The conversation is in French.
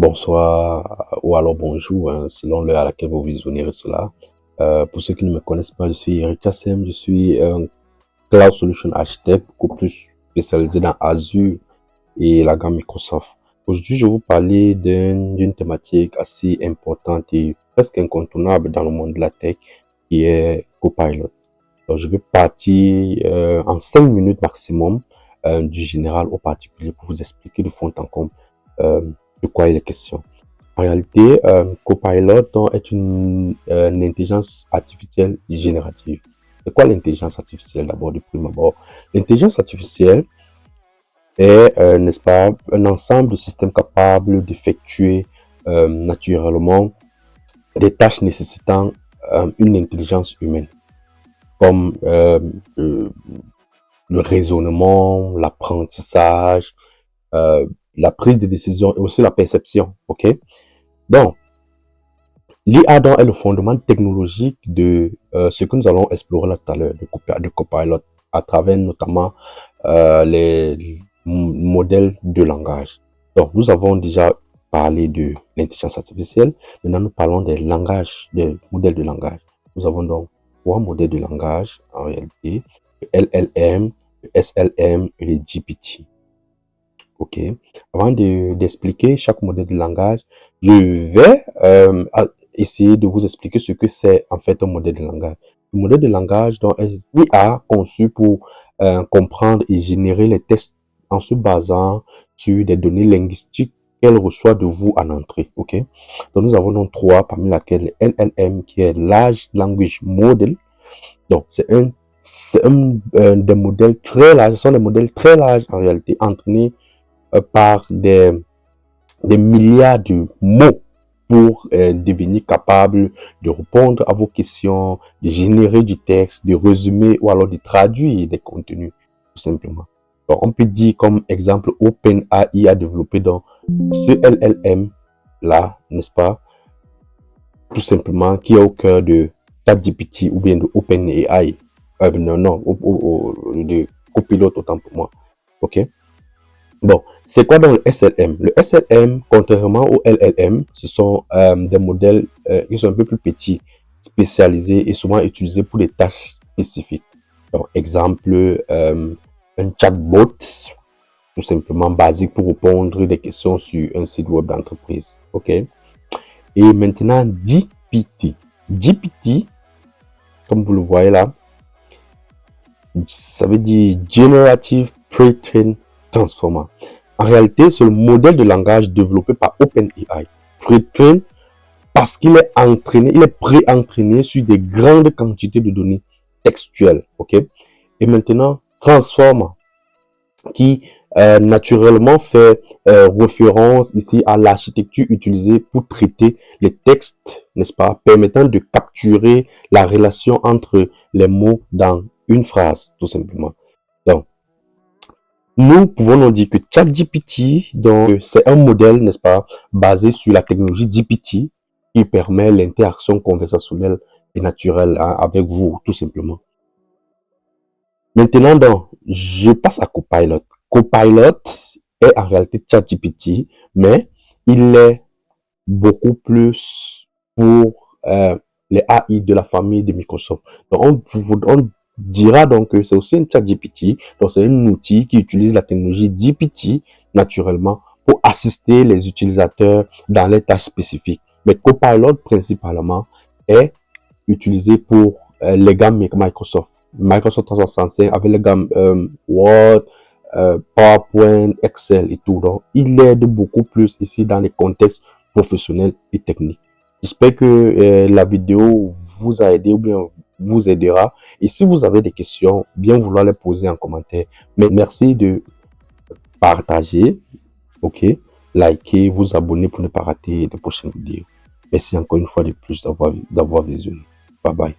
bonsoir ou alors bonjour, hein, selon l'heure à laquelle vous visionnerez cela. Pour ceux qui ne me connaissent pas, je suis Eric Chassem, je suis un Cloud Solution Architect, beaucoup plus spécialisé dans Azure et la gamme Microsoft. Aujourd'hui, je vais vous parler d'une thématique assez importante et presque incontournable dans le monde de la tech, qui est Copilot. Donc, je vais partir en 5 minutes maximum du général au particulier pour vous expliquer de fond en comble de quoi il est question. En réalité, Copilot est une intelligence artificielle générative. C'est quoi l'intelligence artificielle d'abord, du prime abord? L'intelligence artificielle est, n'est-ce pas, un ensemble de systèmes capables d'effectuer naturellement des tâches nécessitant une intelligence humaine, comme le raisonnement, l'apprentissage, la prise de décision et aussi la perception. Ok? Donc, l'IA est le fondement technologique de ce que nous allons explorer là tout à l'heure, de Copilot, à travers notamment les modèles de langage. Donc, nous avons déjà parlé de l'intelligence artificielle. Maintenant, nous parlons des langages, des modèles de langage. Nous avons donc 3 modèles de langage en réalité: le LLM, le SLM et le GPT. Ok. Avant d'expliquer chaque modèle de langage, je vais essayer de vous expliquer ce que c'est en fait un modèle de langage. Le modèle de langage donc, est l'IA conçu pour comprendre et générer les textes en se basant sur des données linguistiques qu'elle reçoit de vous en entrée. Ok. Donc nous avons donc 3, parmi lesquels le LLM, qui est Large Language Model. Donc c'est des modèles très larges, ce sont des modèles très larges en réalité, entraînés par des milliards de mots pour devenir capable de répondre à vos questions, de générer du texte, de résumer ou alors de traduire des contenus, tout simplement. Donc, on peut dire comme exemple, OpenAI a développé donc ce LLM là, n'est-ce pas, tout simplement, qui est au cœur de ChatGPT ou bien de OpenAI. De Copilot, autant pour moi. Ok. Bon, c'est quoi dans le SLM? Le SLM, contrairement au LLM, ce sont des modèles qui sont un peu plus petits, spécialisés et souvent utilisés pour des tâches spécifiques. Donc, exemple, un chatbot, tout simplement basique pour répondre des questions sur un site web d'entreprise. OK? Et maintenant, GPT. GPT, comme vous le voyez là, ça veut dire Generative Pre-trained Transformer. En réalité, c'est le modèle de langage développé par OpenAI. Pre-trained parce qu'il est entraîné, il est pré-entraîné sur des grandes quantités de données textuelles. Ok? Et maintenant, Transformer, qui naturellement fait référence ici à l'architecture utilisée pour traiter les textes, n'est-ce pas, permettant de capturer la relation entre les mots dans une phrase, tout simplement. Donc, nous pouvons nous dire que ChatGPT, donc, c'est un modèle, n'est-ce pas, basé sur la technologie GPT qui permet l'interaction conversationnelle et naturelle avec vous, tout simplement. Maintenant, donc, je passe à Copilot. Copilot est en réalité ChatGPT, mais il est beaucoup plus pour les AI de la famille de Microsoft. Donc, on dira donc que c'est aussi un ChatGPT, donc c'est un outil qui utilise la technologie GPT naturellement pour assister les utilisateurs dans les tâches spécifiques. Mais Copilot principalement est utilisé pour les gammes Microsoft. Microsoft 365 avec les gammes Word, PowerPoint, Excel et tout. Donc, il aide beaucoup plus ici dans les contextes professionnels et techniques. J'espère que la vidéo vous a aidé ou bien vous aidera. Et si vous avez des questions, bien vouloir les poser en commentaire. Mais merci de partager, ok, liker, vous abonner pour ne pas rater de prochaines vidéos. Merci encore une fois de plus d'avoir visionné. Bye bye.